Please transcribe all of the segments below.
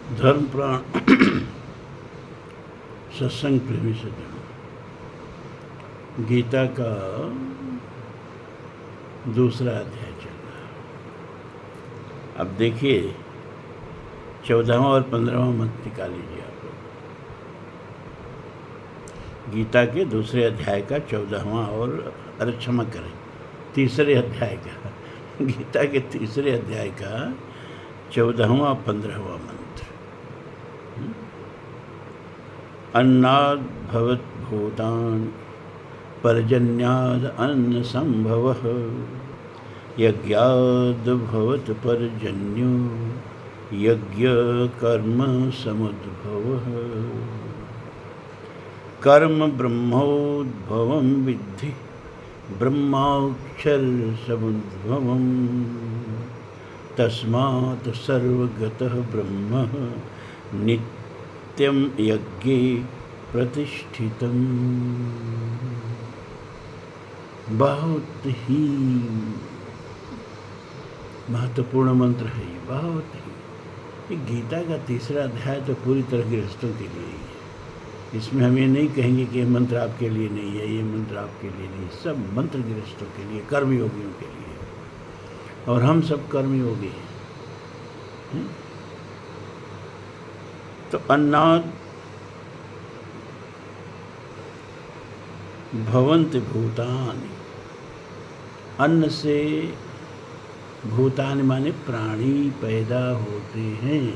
धर्म प्राण सत्संग प्रेमी सज्जन, गीता का दूसरा अध्याय चल रहा है। अब देखिए 14वां और 15वां मंत्र निकाल लीजिए आप लोग। गीता के दूसरे अध्याय का 14वां और क्षमा करें, तीसरे अध्याय का गीता के तीसरे अध्याय का 14वां 15वां मंत्र। अन्नाद् भवत् भूतानि पर्जन्याद् अन्न संभवः यज्ञाद् भवत् पर्जन्यो यज्ञ कर्म समुद्भवः। कर्म ब्रह्मोद्भवं विद्धि ब्रह्माक्षर समुद्भवम् तस्मात् सर्वगतः ब्रह्म नित्यं यज्ञे प्रतिष्ठितम्। बहुत ही महत्वपूर्ण मंत्र है ये, बहुत ही। ये गीता का तीसरा अध्याय तो पूरी तरह गृहस्थों के लिए ही है। इसमें हम ये नहीं कहेंगे कि ये मंत्र आपके लिए नहीं है, ये मंत्र आपके लिए नहीं, सब मंत्र गृहस्थों के लिए, कर्मयोगियों के लिए। और हम सब कर्मयोगी हैं। तो अन्नाद् भवन्ति भूतानि, अन्न से भूतानि माने प्राणी पैदा होते हैं।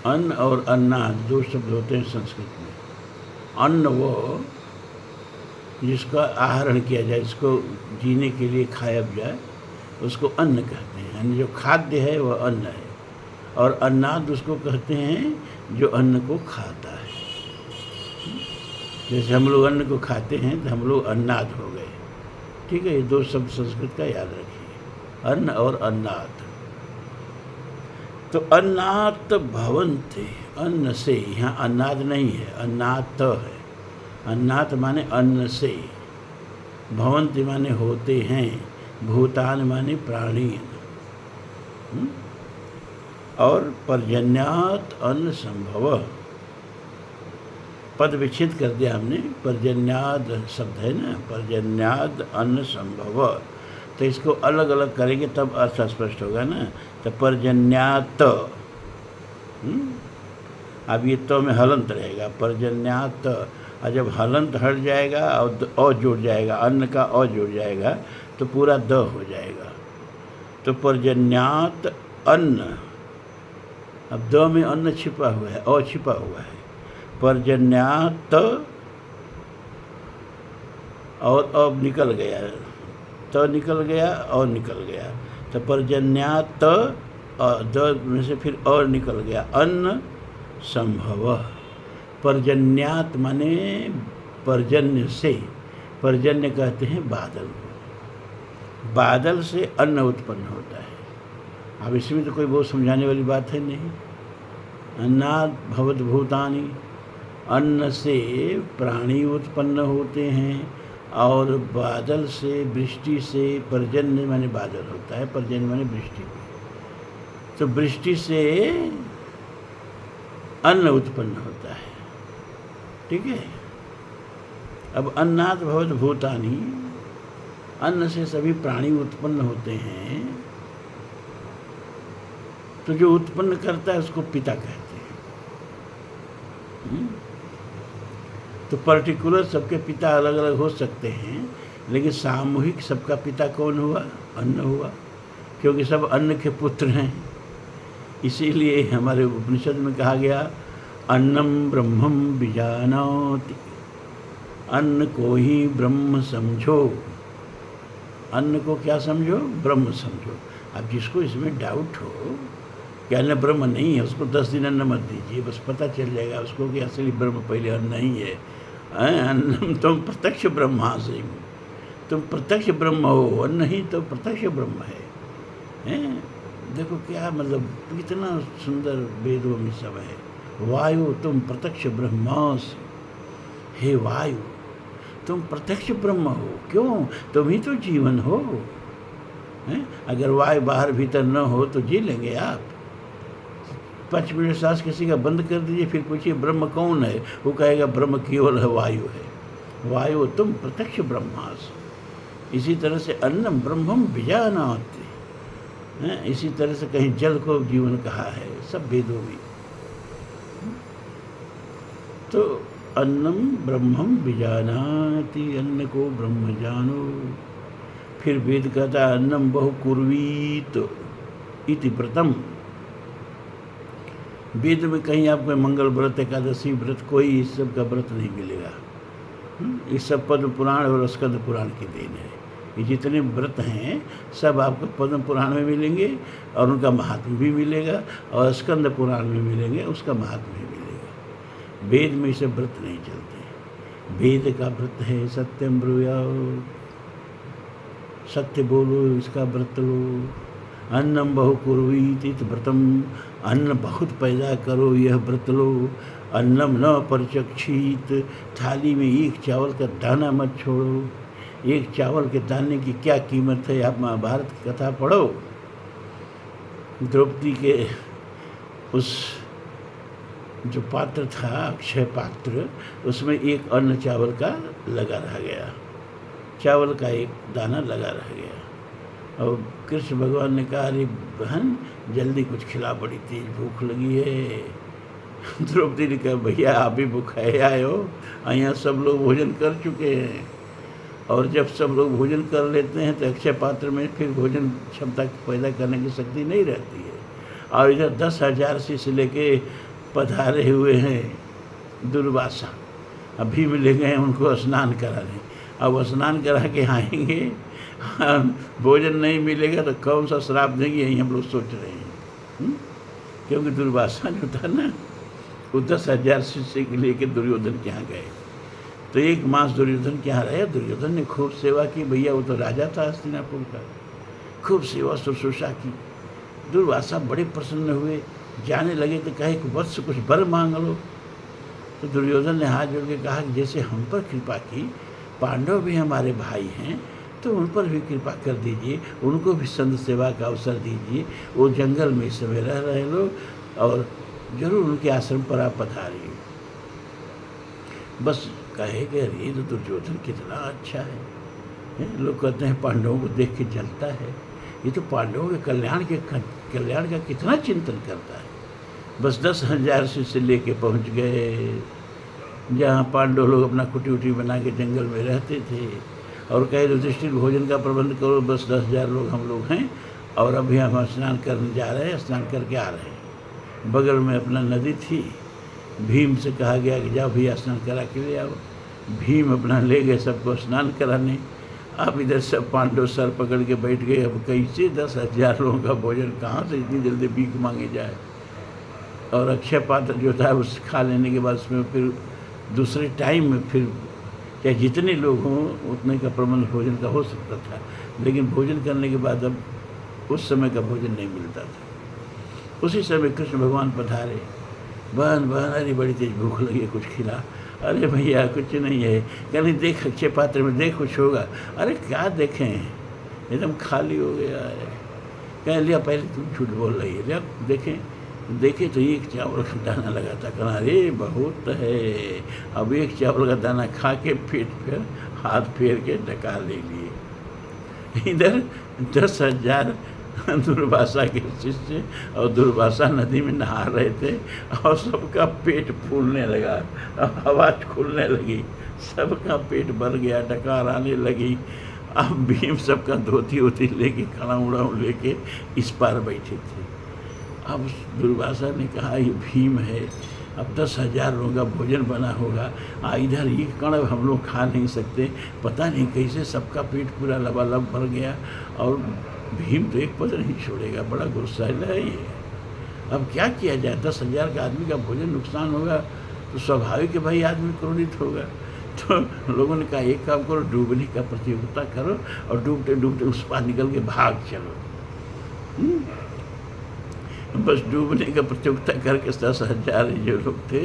अन्न और अन्नाद दो शब्द होते हैं संस्कृत में। अन्न वो जिसका आहरण किया जाए, जिसको जीने के लिए खाया जाए, उसको अन्न कहते हैं। यानी जो खाद्य है वह अन्न है। और अन्नाद उसको कहते हैं जो अन्न को खाता है। जैसे हम लोग अन्न को खाते हैं तो हम लोग अन्नाद हो गए। ठीक है, ये दो शब्द संस्कृत का याद रखिए, अन्न और अन्नाद। तो अन्नात् भवन्ति, अन्न से, यहाँ अन्नाद नहीं है, अन्नात् है। अन्नात् माने अन्न से, भवन्ति माने होते हैं, भूतान माने प्राणी, और पर्जन्यात् अन्न संभव, पद विच्छेद कर दिया हमने। पर्जन्याद शब्द है ना, पर्जन्याद अन्न संभव, तो इसको अलग अलग करेंगे तब अर्थ स्पष्ट होगा ना। तो पर्जन्यात, अब ये तो में हलंत रहेगा, पर्जन्यात। और जब हलंत हट जाएगा और जुड़ जाएगा, अन्न का और जुड़ जाएगा तो पूरा द हो जाएगा। तो पर्जन्यात अन्न, अब द में अन्न छिपा हुआ है, और छिपा हुआ है। पर्जन्यात और अब निकल गया, तो निकल गया और निकल गया, तो पर्जन्यात द में से फिर और निकल गया, अन्न संभव। पर्जन्यात माने पर्जन्य से, पर्जन्य कहते हैं बादल को, बादल से अन्न उत्पन्न होता है। अब इसमें तो कोई बहुत समझाने वाली बात है नहीं। अन्नाद् भवत् भूतानि, अन्न से प्राणी उत्पन्न होते हैं, और बादल से, वृष्टि से, पर्जन्य माने बादल होता है, पर्जन्य माने वृष्टि। तो वृष्टि से अन्न उत्पन्न होता है। ठीक है। अब अन्नाद् भवत् भूतानि, अन्न से सभी प्राणी उत्पन्न होते हैं। तो जो उत्पन्न करता है उसको पिता कहते हैं। तो पर्टिकुलर सबके पिता अलग अलग हो सकते हैं, लेकिन सामूहिक सबका पिता कौन हुआ? अन्न हुआ, क्योंकि सब अन्न के पुत्र हैं। इसीलिए हमारे उपनिषद में कहा गया, अन्नम ब्रह्मम विजानाति, अन्न को ही ब्रह्म समझो। अन्न को क्या समझो? ब्रह्म समझो। अब जिसको इसमें डाउट हो कि अन्न ब्रह्म नहीं है, उसको 10 दिन अन्न मत दीजिए, बस पता चल जाएगा उसको कि असली ब्रह्म पहले अन्न नहीं है। अन्नम तुम प्रत्यक्ष ब्रह्मासि, तुम प्रत्यक्ष ब्रह्म हो, अन्न ही तो प्रत्यक्ष ब्रह्म है। देखो क्या मतलब, कितना सुंदर वेदों में सब है। वायु तुम प्रत्यक्ष ब्रह्मासि, हे वायु तुम प्रत्यक्ष ब्रह्म हो। क्यों? तुम ही तो जीवन हो। हैं? अगर वायु बाहर भीतर न हो तो जी लेंगे आप? 5 मिनट सांस किसी का बंद कर दीजिए, फिर पूछिए ब्रह्म कौन है, वो कहेगा ब्रह्म केवल है, वायु है। वायु तुम प्रत्यक्ष ब्रह्मास्मि। इसी तरह से अन्नम ब्रह्मम बीजानाति, इसी तरह से कहीं जल को जीवन कहा है, सब वेदों में। तो अन्नम ब्रह्मम बीजानाति, अन्न को ब्रह्म जानो। फिर वेद कहता है अन्नम बहु कुर्वीत इति व्रतम। वेद में कहीं आपको मंगल व्रत, एकादशी व्रत, कोई इस सब का व्रत नहीं मिलेगा। इस सब पद्म पुराण और स्कंद पुराण की देन है। ये जितने व्रत हैं सब आपको पद्म पुराण में मिलेंगे और उनका महात्म्य भी मिलेगा, और स्कंद पुराण में मिलेंगे, उसका महात्म्य भी मिलेगा। वेद में इसे व्रत नहीं चलते। वेद का व्रत है सत्यम ब्रूयाओ, सत्य बोलो, इसका व्रत लो। अन्नम बहु कुर्वीत इति व्रतम, अन्न बहुत पैदा करो, यह व्रत लो। अन्नम न परिचक्षित, थाली में एक चावल का दाना मत छोड़ो। एक चावल के दाने की क्या कीमत है, आप महाभारत की कथा पढ़ो। द्रौपदी के उस जो पात्र था, अक्षय पात्र, उसमें एक अन्न चावल का लगा रह गया, चावल का एक दाना लगा रह गया। और कृष्ण भगवान ने कहा, अरे बहन जल्दी कुछ खिला, बड़ी तेज भूख लगी है। द्रौपदी ने कहा, भैया आप भी भूखे आए हो, यहाँ सब लोग भोजन कर चुके हैं। और जब सब लोग भोजन कर लेते हैं तो अक्षय पात्र में फिर भोजन क्षमता पैदा करने की शक्ति नहीं रहती है। और इधर 10,000 शिष्य लेके पधारे हुए हैं दुर्वासा, अभी मिले गए उनको स्नान कराने। अब स्नान करा के आएंगे, भोजन नहीं मिलेगा तो कौन सा श्राप देंगे, यही हम लोग सोच रहे हैं। क्योंकि दुर्वासा जो था ना, वो 10,000 शिष्य के लेके दुर्योधन के यहाँ गए। तो एक मास दुर्योधन के यहाँ रहे। दुर्योधन ने खूब सेवा की, भैया वो तो राजा था हस्तिनापुर का, खूब सेवा शुश्रूषा की। दुर्वासा बड़े प्रसन्न हुए, जाने लगे तो कहे कि वत्स कुछ वर मांग लो। तो दुर्योधन ने हाथ जोड़ के कहा कि जैसे हम पर कृपा की, पांडव भी हमारे भाई हैं, तो उन पर भी कृपा कर दीजिए, उनको भी संत सेवा का अवसर दीजिए। वो जंगल में इस समय रह रहे लोग, और जरूर उनके आश्रम पर आप पधारिए। बस कहे कि अरे तो दुर्योधन कितना अच्छा है। लोग कहते हैं पांडवों को देख के जलता है, ये तो पांडवों के कल्याण का कितना चिंतन करता है। बस 10,000 शिष्य लेके पहुंच गए जहाँ पांडव लोग अपना कुटी उटी बना के जंगल में रहते थे, और कहे युधिष्ठिर भोजन का प्रबंध करो, बस 10,000 लोग हम लोग हैं, और अभी हम स्नान करने जा रहे हैं, स्नान करके आ रहे हैं। बगल में अपना नदी थी, भीम से कहा गया कि जाओ भैया स्नान करा के ले आओ। भीम अपना ले गए सबको स्नान कराने। अब इधर सब पांडव सर पकड़ के बैठ गए, अब कैसे 10,000 लोगों का भोजन कहाँ से इतनी जल्दी भीख मांगे जाए। और अक्षय पात्र जो था उस खा लेने के बाद उसमें फिर दूसरे टाइम में फिर चाहे जितने लोग हों उतने का प्रबंध भोजन का हो सकता था, लेकिन भोजन करने के बाद अब उस समय का भोजन नहीं मिलता था। उसी समय कृष्ण भगवान पधारे, बहन अरे बड़ी तेज भूख लगी है, कुछ खिला। अरे भैया कुछ नहीं है। कहने देख अक्षय पात्र में देख कुछ होगा। अरे क्या देखें, एकदम खाली हो गया है। कह लिया पहले तुम झूठ बोल रही है, जब देखें तो एक चावल का दाना लगा था। कहना अरे बहुत है। अब एक चावल का दाना खा के पेट पर हाथ फेर के डकार ले लिए। इधर 10,000 दुर्वासा के शिष्य और दुर्वासा नदी में नहा रहे थे, और सबका पेट फूलने लगा, आवाज़ खुलने लगी, सबका पेट भर गया, डकार आने लगी। अब भीम सबका धोती वोती लेके खड़ा उड़ाऊ लेके इस पार बैठे थे। अब दुर्वासा ने कहा ये भीम है, अब 10,000 लोगों का भोजन बना होगा, इधर ये कण हम लोग खा नहीं सकते, पता नहीं कैसे सबका पेट पूरा लबालब भर गया, और भीम तो एक पद नहीं छोड़ेगा, बड़ा गुस्सैला है ये। अब क्या किया जाए, 10,000 का आदमी का भोजन नुकसान होगा तो स्वाभाविक है भाई आदमी क्रोधित होगा। तो लोगों ने कहा एक काम करो, डूबने का प्रतियोगिता करो और डूबते डूबते उस पार निकल के भाग चलो। बस डूबने का प्रतियोगिता करके 10,000 जो लोग थे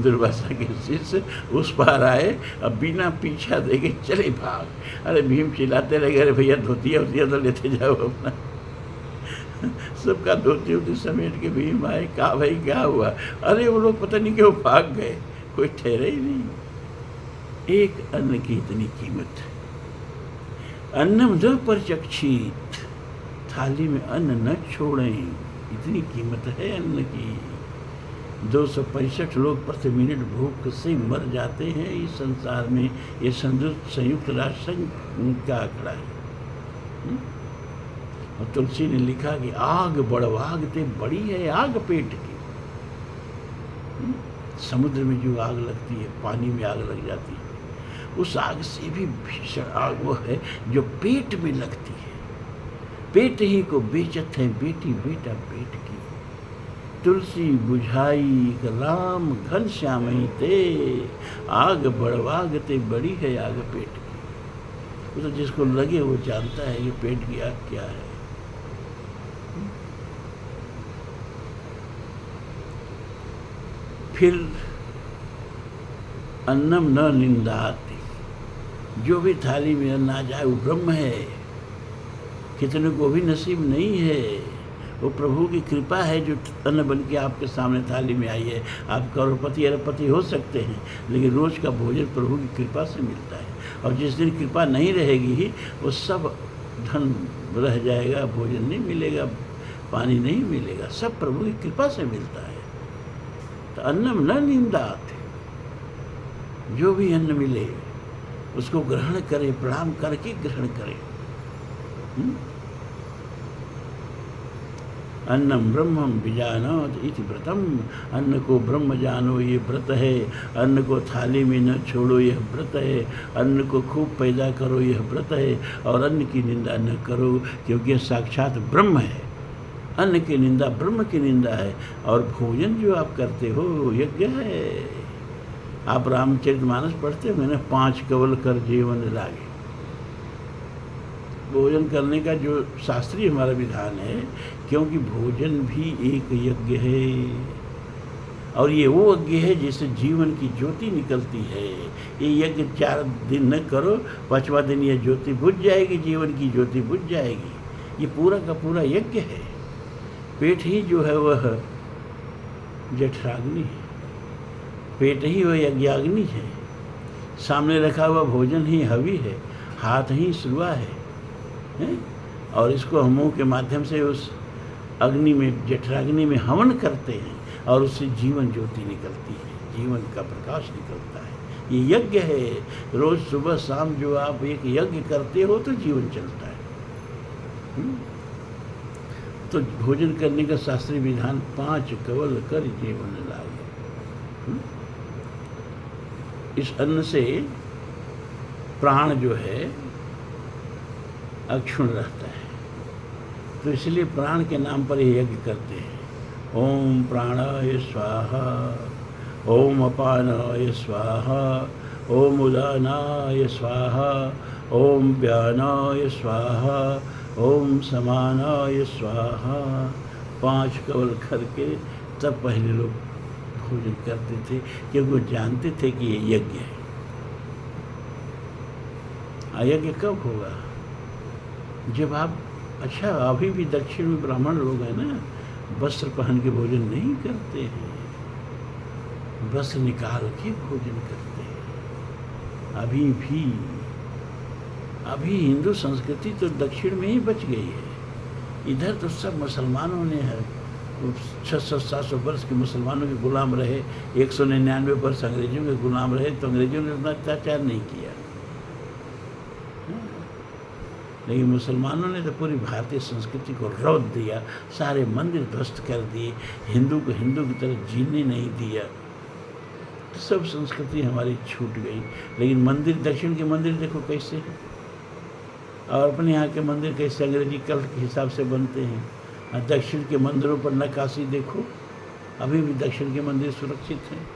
दुर्वासा के शिष्य उस पार आए। अब बिना पीछा देके चले भाग। अरे भीम चिल्लाते रहे, अरे भैया धोतिया वोतिया तो लेते जाओ अपना। सबका धोती वोती समेट के भीम आए। कहा भाई क्या हुआ? अरे वो लोग पता नहीं क्यों भाग गए, कोई ठहरे ही नहीं। एक अन्न की इतनी कीमत। अन्नम न परचक्षित, थाली में अन्न न छोड़ें, इतनी कीमत है अन्न की। 265 लोग प्रति मिनट भूख से मर जाते हैं इस संसार में। ये संयुक्त राष्ट्र संघ का आंकड़ा है। और तुलसी ने लिखा कि आग बढ़वाग ते बड़ी है आग पेट की। समुद्र में जो आग लगती है, पानी में आग लग जाती है, उस आग से भी भीषण आग वो है जो पेट में लगती है। पेट ही को बेचत है बेटी बेटा पेट की। तुलसी बुझाई राम घन श्याम ही ते, आग बढ़वागते बड़ी है आग पेट की। वो तो जिसको लगे वो जानता है कि पेट की आग क्या है। फिर अन्नम न निंदाति, जो भी थाली में अन्न आ जाए वो ब्रह्म है। कितने को भी नसीब नहीं है, वो प्रभु की कृपा है जो अन्न बन के आपके सामने थाली में आई है। आप करोड़पति अरबपति हो सकते हैं, लेकिन रोज का भोजन प्रभु की कृपा से मिलता है। और जिस दिन कृपा नहीं रहेगी वो सब धन रह जाएगा, भोजन नहीं मिलेगा, पानी नहीं मिलेगा, सब प्रभु की कृपा से मिलता है। तो अन्नम न निंदात, जो भी अन्न मिले उसको ग्रहण करें, प्रणाम करके ग्रहण करें। अन्नम ब्रह्मम विजानात इति व्रतम, अन्न को ब्रह्म जानो ये व्रत है। अन्न को थाली में न छोड़ो यह व्रत है। अन्न को खूब पैदा करो यह व्रत है। और अन्न की निंदा न करो क्योंकि यह साक्षात ब्रह्म है। अन्न की निंदा ब्रह्म की निंदा है। और भोजन जो आप करते हो यज्ञ है। आप रामचरितमानस पढ़ते हो ना, 5 कवल कर जीवन लागे। भोजन करने का जो शास्त्रीय हमारा विधान है, क्योंकि भोजन भी एक यज्ञ है। और ये वो यज्ञ है जिससे जीवन की ज्योति निकलती है। ये यज्ञ 4 दिन न करो, 5वां दिन ये ज्योति बुझ जाएगी, जीवन की ज्योति बुझ जाएगी। ये पूरा का पूरा यज्ञ है। पेट ही जो है वह जठराग्नि है, पेट ही वह यज्ञाग्नि है। सामने रखा हुआ भोजन ही हवि है, हाथ ही सुआ है। और इसको हम मुँह के माध्यम से उस अग्नि में, जठराग्नि में हवन करते हैं और उससे जीवन ज्योति निकलती है, जीवन का प्रकाश निकलता है। ये यज्ञ है। रोज सुबह शाम जो आप एक यज्ञ करते हो तो जीवन चलता है। तो भोजन करने का शास्त्रीय विधान 5 कवल कर जीवन लागे। इस अन्न से प्राण जो है अक्षुण रहता है, तो इसलिए प्राण के नाम पर ये यज्ञ करते हैं। ओम प्राणाय स्वाहा, ओम अपानाय स्वाहा, ओम उदानाय स्वाहा, ओम व्यानाय स्वाहा, ओम समानाय स्वाहा। 5 कवल करके तब पहले लोग भोजन करते थे, क्योंकि वो जानते थे कि ये यज्ञ है। यज्ञ कब होगा? जब आप, अच्छा अभी भी दक्षिण में ब्राह्मण लोग हैं ना, वस्त्र पहन के भोजन नहीं करते हैं, वस्त्र निकाल के भोजन करते हैं। अभी हिंदू संस्कृति तो दक्षिण में ही बच गई है। इधर तो सब मुसलमानों ने 600-700 वर्ष के मुसलमानों के गुलाम रहे, 199 वर्ष अंग्रेजों के गुलाम रहे, तो अंग्रेजों ने उतना अत्याचार नहीं किया। लेकिन मुसलमानों ने तो पूरी भारतीय संस्कृति को रौंद दिया, सारे मंदिर ध्वस्त कर दिए, हिंदू को हिंदू की तरह जीने नहीं दिया। सब संस्कृति हमारी छूट गई। लेकिन मंदिर, दक्षिण के मंदिर देखो कैसे हैं, और अपने यहाँ के मंदिर कैसे अंग्रेजी कल्ट के हिसाब से बनते हैं। दक्षिण के मंदिरों पर नक्काशी देखो, अभी भी दक्षिण के मंदिर सुरक्षित हैं।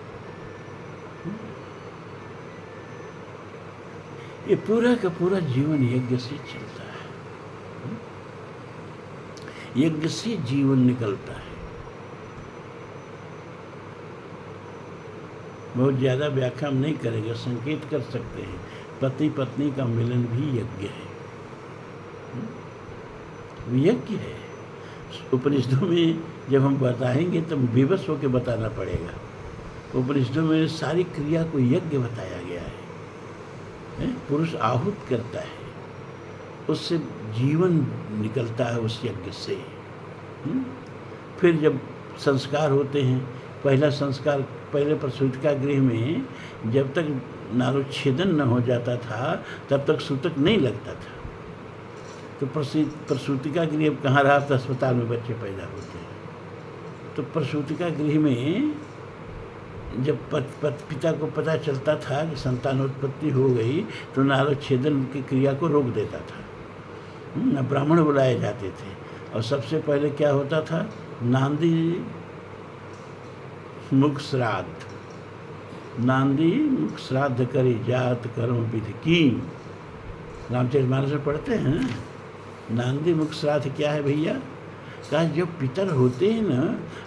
ये पूरा का पूरा जीवन यज्ञ से चलता है। यज्ञ से जीवन निकलता है। बहुत ज़्यादा व्याख्या हम नहीं करेंगे, संकेत कर सकते हैं। पति पत्नी का मिलन भी यज्ञ है, यज्ञ है। उपनिषदों में जब हम बताएंगे तब विवश होकर बताना पड़ेगा। उपनिषदों में सारी क्रिया को यज्ञ बताया गया है। पुरुष आहूत करता है, उससे जीवन निकलता है उस यज्ञ से। फिर जब संस्कार होते हैं, पहला संस्कार पहले प्रसूतिका गृह में जब तक नारोच्छेदन न हो जाता था तब तक सूतक नहीं लगता था। तो प्रसूतिका गृह कहाँ रहा, तो अस्पताल में बच्चे पैदा होते हैं। तो प्रसूतिका गृह में जब पिता को पता चलता था कि संतानोत्पत्ति हो गई तो नारोच्छेदन की क्रिया को रोक देता था। ब्राह्मण बुलाए जाते थे और सबसे पहले क्या होता था, नांदी मुख श्राद्ध, नांदी मुख श्राद्ध करी जात कर्म विधि की। रामचरितमानस में पढ़ते हैं ना, नांदी मुख श्राद्ध क्या है भैया? कहा जब पितर होते हैं ना,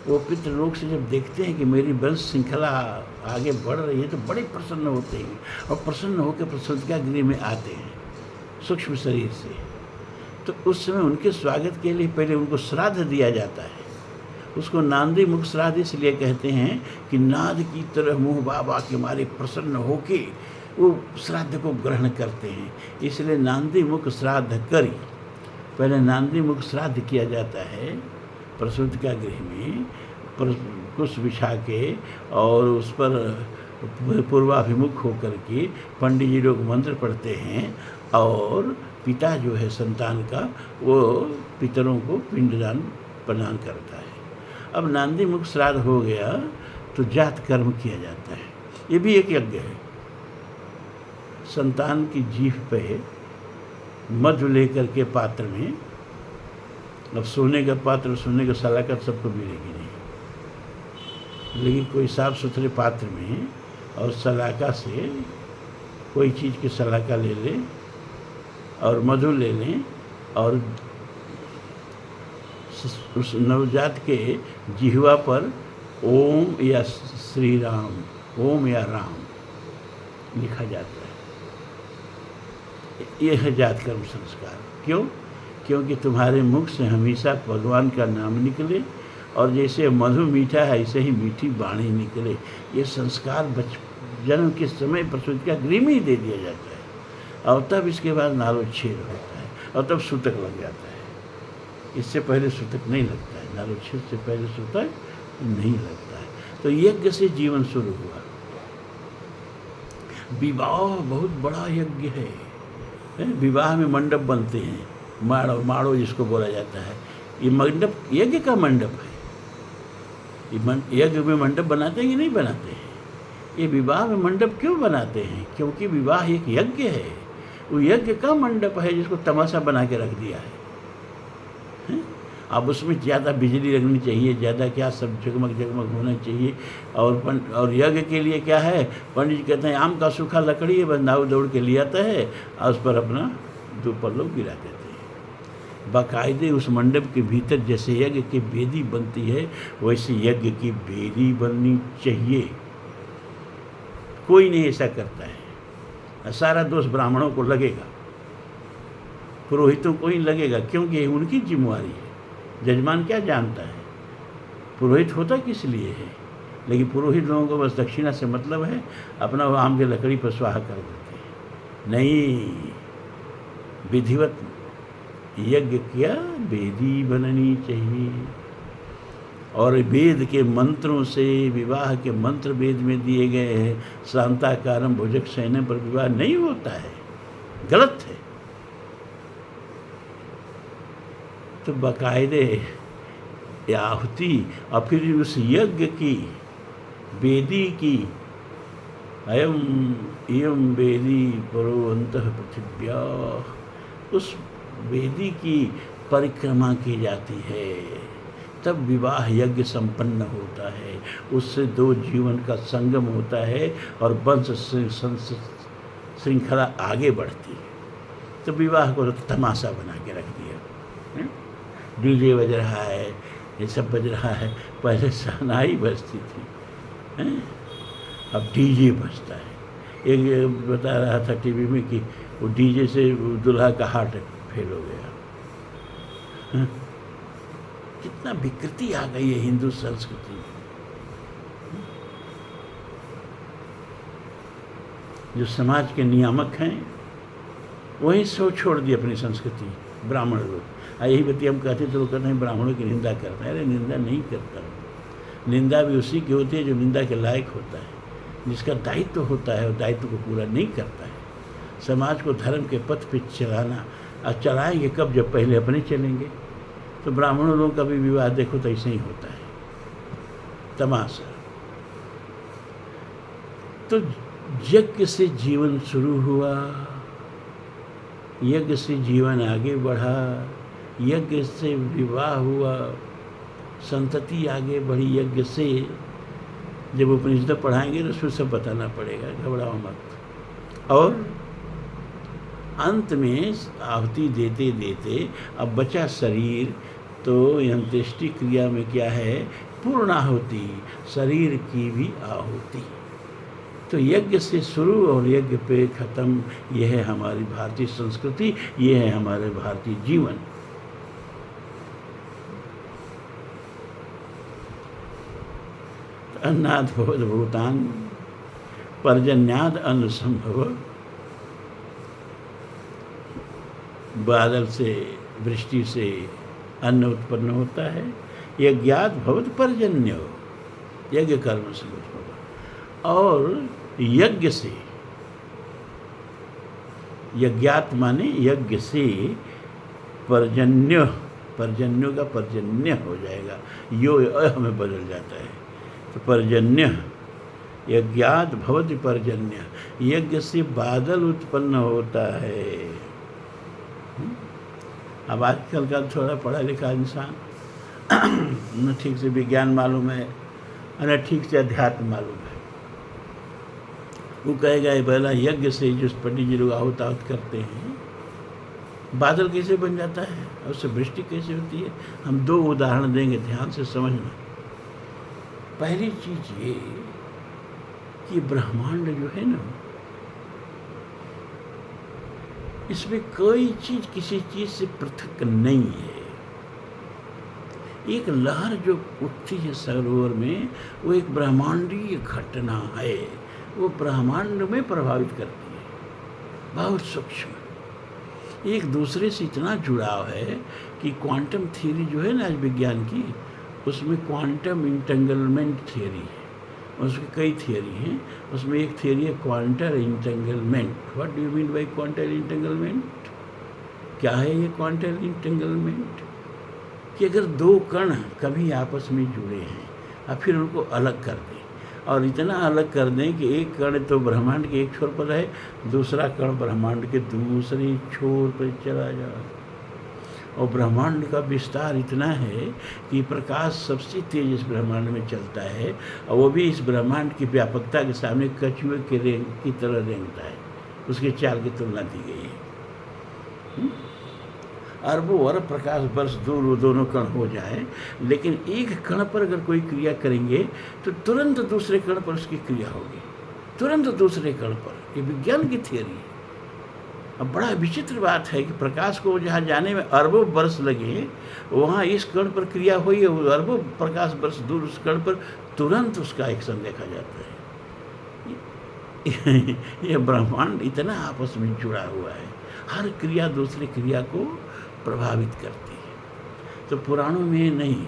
वो पितृ लोग से जब देखते हैं कि मेरी वंश श्रृंखला आगे बढ़ रही है तो बड़े प्रसन्न होते हैं और प्रसन्न होकर प्रसूतिका गृह में आते हैं सूक्ष्म शरीर से। तो उस समय उनके स्वागत के लिए पहले उनको श्राद्ध दिया जाता है। उसको नांदी मुख श्राद्ध इसलिए कहते हैं कि नाद की तरह मुँह बाबा के मारे प्रसन्न होके वो श्राद्ध को ग्रहण करते हैं, इसलिए नांदी मुख श्राद्ध करी। पहले नांदी मुख श्राद्ध किया जाता है प्रसूतिका गृह में, कुश बिछा के और उस पर पूर्वाभिमुख होकर के पंडित जी लोग मंत्र पढ़ते हैं और पिता जो है संतान का वो पितरों को पिंडदान प्रदान करता है। अब नांदी मुख श्राद्ध हो गया तो जात कर्म किया जाता है, ये भी एक यज्ञ है। संतान की जीभ पे मधु लेकर के पात्र में, अब सोने का पात्र सोने का सलाखत सबको मिलेगी नहीं, लेकिन कोई साफ सुथरे पात्र में और सलाखा से कोई चीज़ की सलाखा ले लें और मधु ले लें और उस नवजात के जिह्वा पर ओम या श्री राम, ओम या राम लिखा जाता है। यह है जात कर्म संस्कार। क्यों? क्योंकि तुम्हारे मुख से हमेशा भगवान का नाम निकले और जैसे मधु मीठा है ऐसे ही मीठी वाणी निकले। ये संस्कार जन्म के समय प्रसूतिका गृह में ही दे दिया जाता है और तब इसके बाद नारोच्छेद होता है और तब सूतक लग जाता है। इससे पहले सूतक नहीं लगता है, नारोच्छेद से पहले सूतक नहीं लगता है। तो यज्ञ से जीवन शुरू हुआ। विवाह बहुत बड़ा यज्ञ है। विवाह में मंडप बनते हैं, माड़ो जिसको बोला जाता है, ये मंडप यज्ञ का मंडप है। यज्ञ में मंडप बनाते हैं कि नहीं बनाते हैं? ये विवाह में मंडप क्यों बनाते हैं? क्योंकि विवाह एक यज्ञ है, वो यज्ञ का मंडप है जिसको तमाशा बना के रख दिया है। अब उसमें ज़्यादा बिजली लगनी चाहिए, ज़्यादा क्या सब जगमग जगमग होना चाहिए। और यज्ञ के लिए क्या है, पंडित जी कहते हैं आम का सूखा लकड़ी है, बस नाव दौड़ के ले आता है और उस पर अपना 2 पल्लव गिरा देते हैं। बाकायदे उस मंडप के भीतर जैसे यज्ञ की वेदी बनती है वैसे यज्ञ की वेदी बननी चाहिए। कोई नहीं ऐसा करता है। सारा दोष ब्राह्मणों को लगेगा, पुरोहितों को ही लगेगा, क्योंकि उनकी जिम्मेवारी है। जजमान क्या जानता है पुरोहित होता किस लिए है? लेकिन पुरोहित लोगों को बस दक्षिणा से मतलब है, अपना वो आम के लकड़ी पर स्वाहा कर देते हैं। नहीं, विधिवत यज्ञ किया वेदी बननी चाहिए। और वेद के मंत्रों से, विवाह के मंत्र वेद में दिए गए हैं। शांताकारम भुजग शयनम पर विवाह नहीं होता है, गलत है। तो बाकायदे आहुति और फिर उस यज्ञ की वेदी की अयम वेदी परो अंतः पृथिव्या, उस वेदी की परिक्रमा की जाती है, तब विवाह यज्ञ संपन्न होता है। उससे 2 जीवन का संगम होता है और वंश श्रृंखला आगे बढ़ती है। तो विवाह को तमाशा बना के रख दिया। डीजे बज रहा है, ये सब बज रहा है, पहले शहनाई बजती थी अब डीजे बजता है। एक ये बता रहा था टीवी में कि वो डीजे से दूल्हा का हार्ट फेल हो गया। हाँ? कितना विकृति आ गई है हिंदू संस्कृति में। जो समाज के नियामक हैं वही सो छोड़ दी अपनी संस्कृति, ब्राह्मण लोग। यही बत्ती हम कहते तो लोग कहते हैं ब्राह्मणों की निंदा करते हैं। अरे निंदा नहीं करता, निंदा भी उसी की होती है जो निंदा के लायक होता है, जिसका दायित्व होता है और दायित्व को पूरा नहीं करता है। समाज को धर्म के पथ पे चलाना, और चलाएंगे कब, जब पहले अपने चलेंगे। तो ब्राह्मणों लोगों का भी विवाह देखो तो ऐसे ही होता है, तमाशा। तो यज्ञ से जीवन शुरू हुआ, यज्ञ से जीवन आगे बढ़ा, यज्ञ से विवाह हुआ, संतति आगे बढ़ी यज्ञ से। जब उपनिषद पढ़ाएंगे तो उसमें सब बताना पड़ेगा, घबराओ मत। और अंत में आहुति देते देते अब बचा शरीर, तो अंत्येष्टि क्रिया में क्या है, पूर्ण आहुति, शरीर की भी आहुति। तो यज्ञ से शुरू और यज्ञ पे ख़त्म, यह है हमारी भारतीय संस्कृति, ये है हमारे भारतीय जीवन। अन्नाद भवद भूतान पर्जन्याद अन्न संभव। बादल से, वृष्टि से अन्न उत्पन्न होता है। यज्ञात भवत पर्जन्यो, यज्ञ कर्म से उत्पन्न। और यज्ञ से, यज्ञात माने यज्ञ से पर्जन्य, पर्जन्यों का पर्जन्य हो जाएगा, यो में बदल जाता है। तो पर्जन्य, यज्ञात भवति पर्जन्य, यज्ञ से बादल उत्पन्न होता है। अब आजकल का थोड़ा पढ़ा लिखा इंसान न ठीक से विज्ञान मालूम है, न ठीक से अध्यात्म मालूम है। वो कहेगा ये पहला यज्ञ से जो पंडित जी लोग आहुत करते हैं, बादल कैसे बन जाता है और उससे वृष्टि कैसे होती है। हम दो उदाहरण देंगे, ध्यान से समझना। पहली चीज ये कि ब्रह्मांड जो है ना, इसमें कोई चीज किसी चीज से पृथक नहीं है। एक लहर जो उठती है सरोवर में, वो एक ब्रह्मांडीय घटना है, वो ब्रह्मांड में प्रभावित करती है, बहुत सूक्ष्म। एक दूसरे से इतना जुड़ाव है कि क्वांटम थ्योरी जो है ना आज विज्ञान की, उसमें क्वांटम इंटेंगलमेंट थ्योरी है, उसकी कई थियरी हैं। उसमें एक थियरी है quantum entanglement. What do you mean by quantum entanglement? क्या है ये क्वांटम इंटेंगलमेंट? कि अगर दो कण कभी आपस में जुड़े हैं और फिर उनको अलग कर दें, और इतना अलग कर दें कि एक कण तो ब्रह्मांड के एक छोर पर रहे, दूसरा कण ब्रह्मांड के दूसरे छोर पर चला जाए, और ब्रह्मांड का विस्तार इतना है कि प्रकाश सबसे तेज इस ब्रह्मांड में चलता है, और वो भी इस ब्रह्मांड की व्यापकता के सामने कछुए के रेंग की तरह रेंगता है। उसके चाल की तुलना दी गई है। अरबों अरब प्रकाश वर्ष दूर वो दोनों कण हो जाए, लेकिन एक कण पर अगर कोई क्रिया करेंगे तो तुरंत दूसरे कण पर उसकी क्रिया होगी, तुरंत दूसरे कण पर। ये विज्ञान की थियरी है। अब बड़ा विचित्र बात है कि प्रकाश को जहाँ जाने में अरबों वर्ष लगे, वहाँ इस कण पर क्रिया हुई है, अरबों प्रकाश वर्ष दूर उस कण पर तुरंत उसका एक्शन देखा जाता है। यह ब्रह्मांड इतना आपस में जुड़ा हुआ है, हर क्रिया दूसरी क्रिया को प्रभावित करती है। तो पुराणों में नहीं,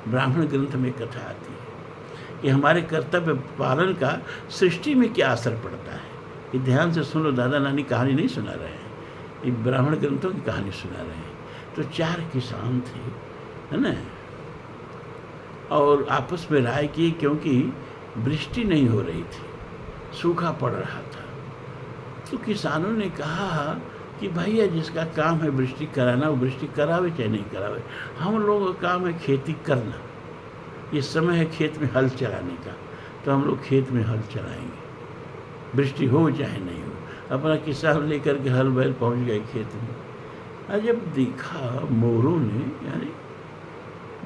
ब्राह्मण ग्रंथ में कथा आती है कि हमारे कर्तव्य पालन का सृष्टि में क्या असर पड़ता है। ये ध्यान से सुनो, दादा नानी कहानी नहीं सुना रहे हैं, ये ब्राह्मण ग्रंथों की कहानी सुना रहे हैं। तो 4 किसान थे, है ना, और आपस में राय की, क्योंकि वृष्टि नहीं हो रही थी, सूखा पड़ रहा था। तो किसानों ने कहा कि भैया जिसका काम है वृष्टि कराना, वो वृष्टि करावे चाहे नहीं करावे, हम लोगों का काम है खेती करना। ये समय है खेत में हल चलाने का, तो हम लोग खेत में हल चलाएंगे, वृष्टि हो चाहे नहीं हो। अपना किसान लेकर के हल बैल पहुंच गए खेत में। और जब देखा मोरों ने, यानी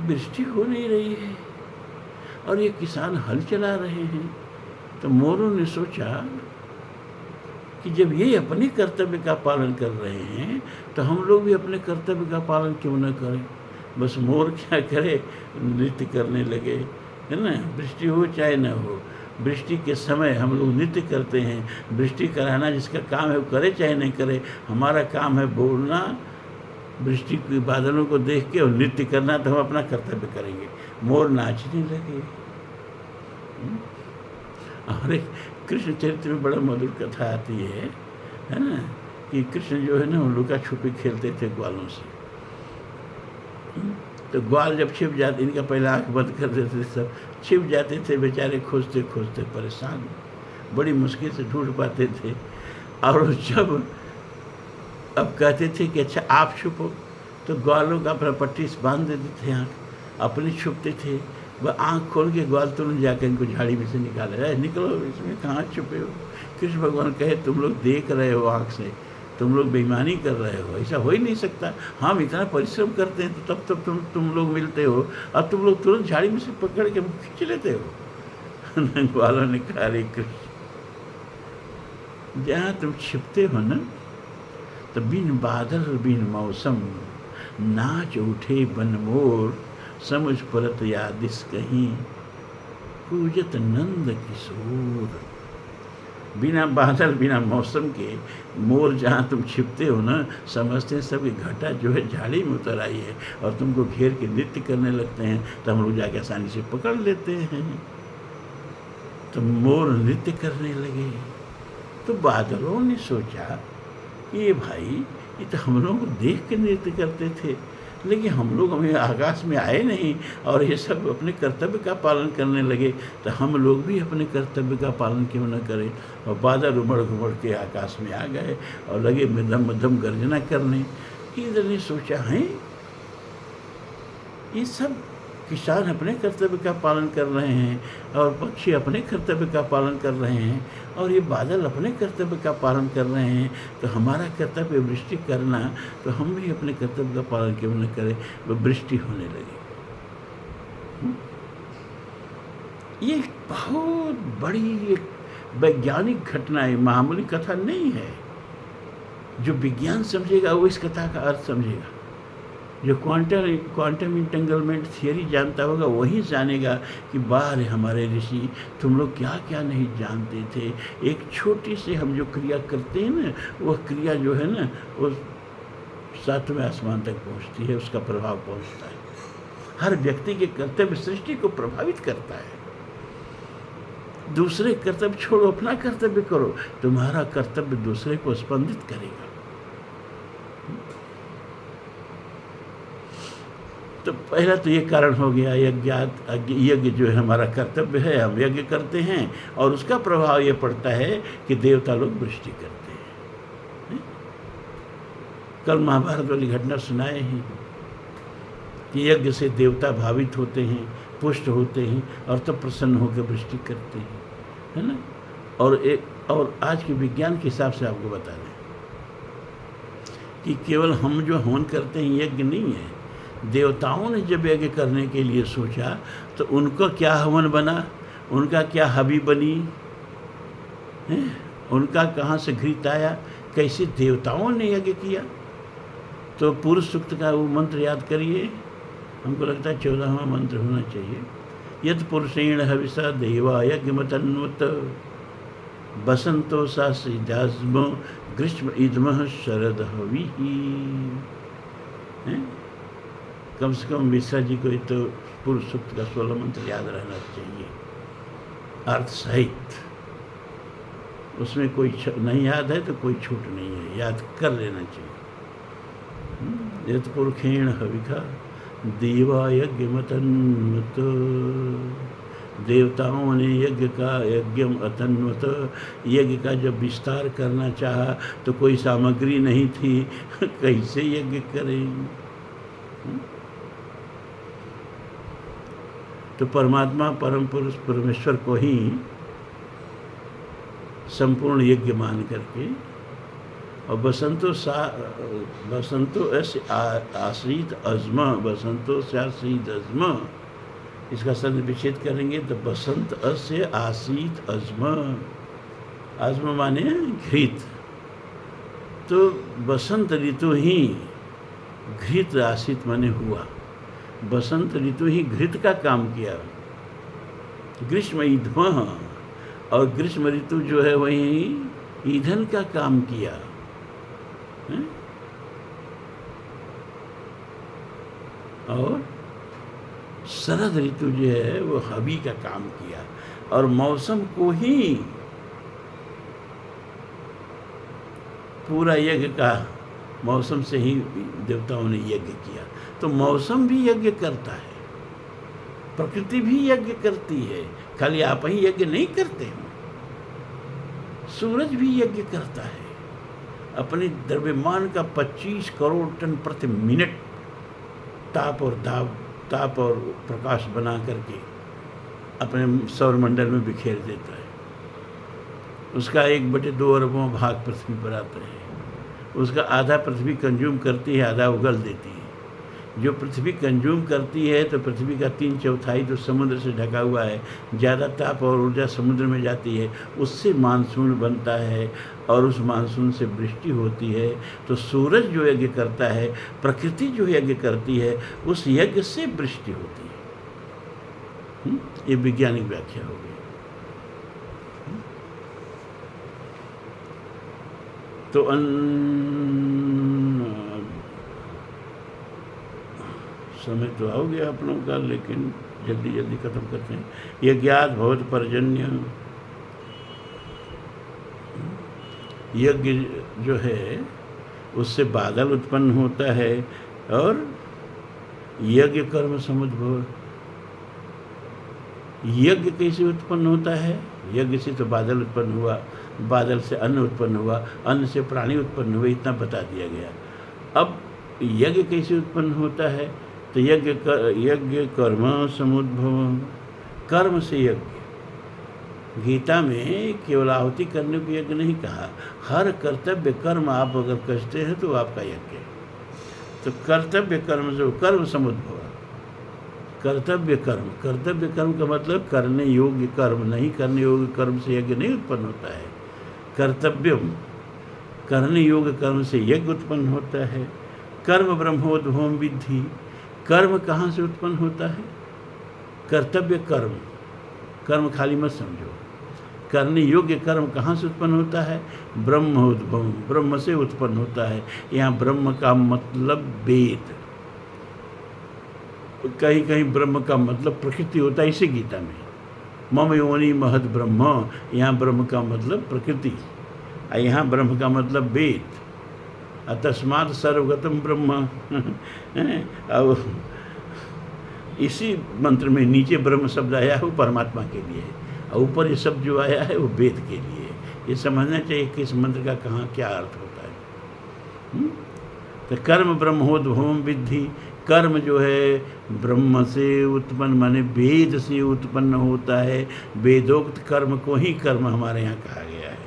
वृष्टि हो नहीं रही है और ये किसान हल चला रहे हैं, तो मोरों ने सोचा कि जब ये अपने कर्तव्य का पालन कर रहे हैं तो हम लोग भी अपने कर्तव्य का पालन क्यों न करें। बस मोर क्या करे, नृत्य करने लगे, है ना। वृष्टि हो चाहे न हो, वृष्टि के समय हम लोग नृत्य करते हैं। वृष्टि कराना जिसका काम है वो करे चाहे नहीं करे, हमारा काम है बोलना, वृष्टि के बादलों को देख के और नृत्य करना, तो हम अपना कर्तव्य करेंगे। मोर नाचने लगे। और एक कृष्ण चरित्र में बड़ा मधुर कथा आती है ना, कि कृष्ण जो है ना लुका छुपी खेलते थे ग्वालों से। तो ग्वाल जब छिप जाते, इनका पहला आँख बंद कर देते थे, सब छिप जाते थे बेचारे, खोजते खोजते परेशान, बड़ी मुश्किल से ढूंढ पाते थे। और जब अब कहते थे कि अच्छा आप छुपो, तो ग्वालों का अपना पट्टी से बांध देते थे, आँख अपने छुपते थे। वह आँख खोल के ग्वाल तुरंत जाकर इनको झाड़ी में से निकाला जाए, निकलो इसमें कहाँ छुपे हो। कृष्ण भगवान कहे तुम लोग देख रहे हो आँख से, तुम लोग बेईमानी कर रहे हो, ऐसा हो ही नहीं सकता। हम इतना परिश्रम करते हैं तो तब तुम लोग मिलते हो, और तुम लोग तुरंत झाड़ी में से पकड़ के खींच लेते हो। ग्वालों ने कहा अरे कृष्ण, जहाँ तुम छिपते हो ना, तो बिन बादल बिन मौसम नाच उठे बन मोर, समुझ परत यादिस कहीं पूजत नंद किशोर। बिना बादल बिना मौसम के मोर जहाँ तुम छिपते हो ना, समझते हैं सबकी घटा जो है झाड़ी में उतर आई है और तुमको घेर के नृत्य करने लगते हैं, तो हम लोग जाके आसानी से पकड़ लेते हैं। तो मोर नृत्य करने लगे। तो बादलों ने सोचा ये भाई, ये तो हम लोग को देख के नृत्य करते थे, लेकिन हम लोग हमें आकाश में आए नहीं और ये सब अपने कर्तव्य का पालन करने लगे, तो हम लोग भी अपने कर्तव्य का पालन क्यों न करें। और बादल उमड़ घुमड़ के आकाश में आ गए और लगे मध्यम मध्यम गर्जना करने। इधर ने सोचा है ये सब किसान अपने कर्तव्य का पालन कर रहे हैं और पक्षी अपने कर्तव्य का पालन कर रहे हैं और ये बादल अपने कर्तव्य का पालन कर रहे हैं, तो हमारा कर्तव्य वृष्टि करना, तो हम भी अपने कर्तव्य का पालन क्यों न करें। वह वृष्टि होने लगी। ये बहुत बड़ी एक वैज्ञानिक घटना है, मामूली कथा नहीं है। जो विज्ञान समझेगा वो इस कथा का अर्थ समझेगा। जो क्वांटम इंटेंगलमेंट थियरी जानता होगा वही जानेगा कि बाहर हमारे ऋषि, तुम लोग क्या क्या नहीं जानते थे। एक छोटी से हम जो क्रिया करते हैं ना, वह क्रिया जो है ना वो 7वें आसमान तक पहुंचती है, उसका प्रभाव पहुंचता है। हर व्यक्ति के कर्तव्य सृष्टि को प्रभावित करता है। दूसरे कर्तव्य छोड़ो, अपना कर्तव्य करो, तुम्हारा कर्तव्य दूसरे को स्पंदित करेगा। तो पहला तो ये कारण हो गया, यज्ञ जो है हमारा कर्तव्य है, हम यज्ञ करते हैं और उसका प्रभाव ये पड़ता है कि देवता लोग वृष्टि करते हैं। कल महाभारत वाली घटना सुनाए हैं कि यज्ञ से देवता भावित होते हैं, पुष्ट होते हैं और तब प्रसन्न होकर वृष्टि करते हैं, है ना। और आज के विज्ञान के हिसाब से आपको बता दें कि केवल हम जो हवन करते हैं यज्ञ नहीं है। देवताओं ने जब यज्ञ करने के लिए सोचा तो उनका क्या हवन बना, उनका क्या हबी बनी है, उनका कहाँ से घृत आया, कैसे देवताओं ने यज्ञ किया। तो पूर्व सूक्त का वो मंत्र याद करिए, हमको लगता है 14वां मंत्र होना चाहिए। यत् पुरुषेण हविषा देवा यज्ञमतन्वत बसंतो सा सीधास्म ग्रीष्म इदमः शरद हवि। कम से कम मिश्रा जी को तो पूर्व सूक्त का 16 मंत्र याद रहना चाहिए अर्थ सहित। उसमें कोई नहीं याद है तो कोई छूट नहीं है, याद कर लेना चाहिए। यत् पुरुषेण हविषा देवा यज्ञमतन्वत, देवताओं ने यज्ञम अतन्वत, यज्ञ का जब विस्तार करना चाहा तो कोई सामग्री नहीं थी, कैसे यज्ञ करें। तो परमात्मा परम पुरुष परमेश्वर को ही संपूर्ण यज्ञ मान करके और बसंतो ऐसे आश्रित अज़्म, बसंतो से आश्रित अज़्म, इसका संधि विच्छेद करेंगे तो बसंत अस्य आसीत अजम, अजम माने घृत, तो बसंत ऋतु ही घृत आसीत माने हुआ, बसंत ऋतु ही घृत का काम किया। ग्रीष्म ईंधन, और ग्रीष्म ऋतु जो है वही ईंधन का काम किया है? और शरद ऋतु जो है वो हवी का काम किया, और मौसम को ही पूरा यज्ञ का, मौसम से ही देवताओं ने यज्ञ किया। तो मौसम भी यज्ञ करता है, प्रकृति भी यज्ञ करती है, खाली आप ही यज्ञ नहीं करते हो। सूरज भी यज्ञ करता है, अपने द्रव्यमान का 25 करोड़ टन प्रति मिनट ताप और प्रकाश बना करके अपने सौरमंडल में बिखेर देता है। उसका 1/2 अरबों भाग पृथ्वी पर आता है। उसका आधा पृथ्वी कंज्यूम करती है, आधा उगल देती है। जो पृथ्वी कंज्यूम करती है तो पृथ्वी का 3/4 जो समुद्र से ढका हुआ है, ज़्यादा ताप और ऊर्जा समुद्र में जाती है, उससे मानसून बनता है और उस मानसून से वृष्टि होती है। तो सूरज जो यज्ञ करता है, प्रकृति जो यज्ञ करती है, उस यज्ञ से वृष्टि होती है। ये वैज्ञानिक व्याख्या हो गई। तो समय तो हो गया आप लोगों का, लेकिन जल्दी जल्दी खत्म करते हैं। यज्ञात भवत पर्जन्य, यज्ञ जो है उससे बादल उत्पन्न होता है, और यज्ञ कर्म समुद्भव। यज्ञ कैसे उत्पन्न होता है? यज्ञ से तो बादल उत्पन्न हुआ, बादल से अन्न उत्पन्न हुआ, अन्न से प्राणी उत्पन्न हुए, इतना बता दिया गया। अब यज्ञ कैसे उत्पन्न होता है? तो यज्ञ कर्म समुद्भव, कर्म से यज्ञ। गीता में केवल आहुति करने को यज्ञ नहीं कहा, हर कर्तव्य कर्म आप अगर करते हैं तो आपका यज्ञ है। तो कर्तव्य कर्म से कर्म समुद्भव, कर्तव्य कर्म का मतलब करने योग्य कर्म, नहीं करने योग्य कर्म से यज्ञ नहीं उत्पन्न होता है। कर्तव्यम, करने योग्य कर्म से यज्ञ उत्पन्न होता है। कर्म ब्रह्मोद्भवम विद्धि, कर्म कहाँ से उत्पन्न होता है? कर्तव्य कर्म, कर्म खाली मत समझो। करने योग्य कर्म कहाँ से उत्पन्न होता है? ब्रह्मोद्भवम, ब्रह्म से उत्पन्न होता है। यहाँ ब्रह्म का मतलब वेद, कहीं कहीं ब्रह्म का मतलब प्रकृति होता है। इसी गीता में मम योनि महद ब्रह्म, यहाँ ब्रह्म का मतलब प्रकृति, यहाँ ब्रह्म का मतलब वेद। तस्मात् सर्वगतम ब्रह्म। अब इसी मंत्र में नीचे ब्रह्म शब्द आया है वो परमात्मा के लिए है, और ऊपर ये शब्द जो आया है वो वेद के लिए है। ये समझना चाहिए कि इस मंत्र का कहाँ क्या अर्थ होता है। तो कर्म ब्रह्मोद्भवम विद्धि, कर्म जो है ब्रह्म से उत्पन्न माने वेद से उत्पन्न होता है। वेदोक्त कर्म को ही कर्म हमारे यहाँ कहा गया है।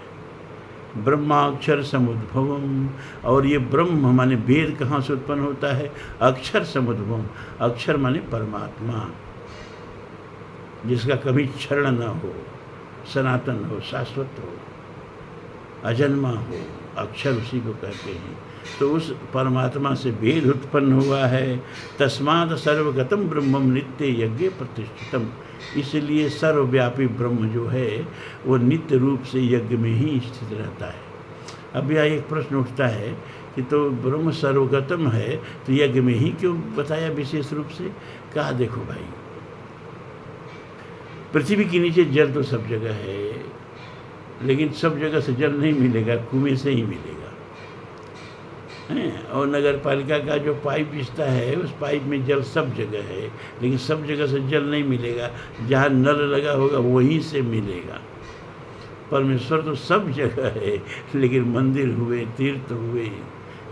ब्रह्माक्षर समुद्भवम, और ये ब्रह्म माने वेद कहाँ से उत्पन्न होता है? अक्षर समुद्भवम, अक्षर माने परमात्मा, जिसका कभी क्षरण न हो, सनातन हो, शाश्वत हो, अजन्मा हो, अक्षर उसी को कहते हैं। तो उस परमात्मा से वेद उत्पन्न हुआ है। तस्मात् सर्वगतम ब्रह्मम नित्य यज्ञ प्रतिष्ठितम, इसलिए सर्वव्यापी ब्रह्म जो है वो नित्य रूप से यज्ञ में ही स्थित रहता है। अब यह एक प्रश्न उठता है कि तो ब्रह्म सर्वगतम है तो यज्ञ में ही क्यों बताया विशेष रूप से? कहा देखो भाई, पृथ्वी के नीचे जल तो सब जगह है, लेकिन सब जगह से जल नहीं मिलेगा, कुएं से ही मिलेगा है। और नगर पालिका का जो पाइप बिछता है उस पाइप में जल सब जगह है, लेकिन सब जगह से जल नहीं मिलेगा, जहाँ नल लगा होगा वहीं से मिलेगा। परमेश्वर तो सब जगह है, लेकिन मंदिर हुए, तीर्थ हुए,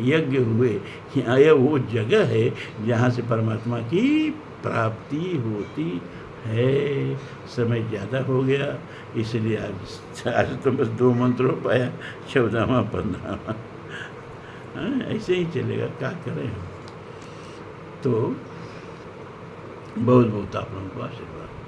यज्ञ हुए, यह वो जगह है जहाँ से परमात्मा की प्राप्ति होती है। समय ज़्यादा हो गया, इसलिए आज तो बस 2 मंत्र हो पाया, 14वां 15वां। ऐसे ही चलेगा, क्या करें हम। तो बहुत बहुत आप लोगों को आशीर्वाद।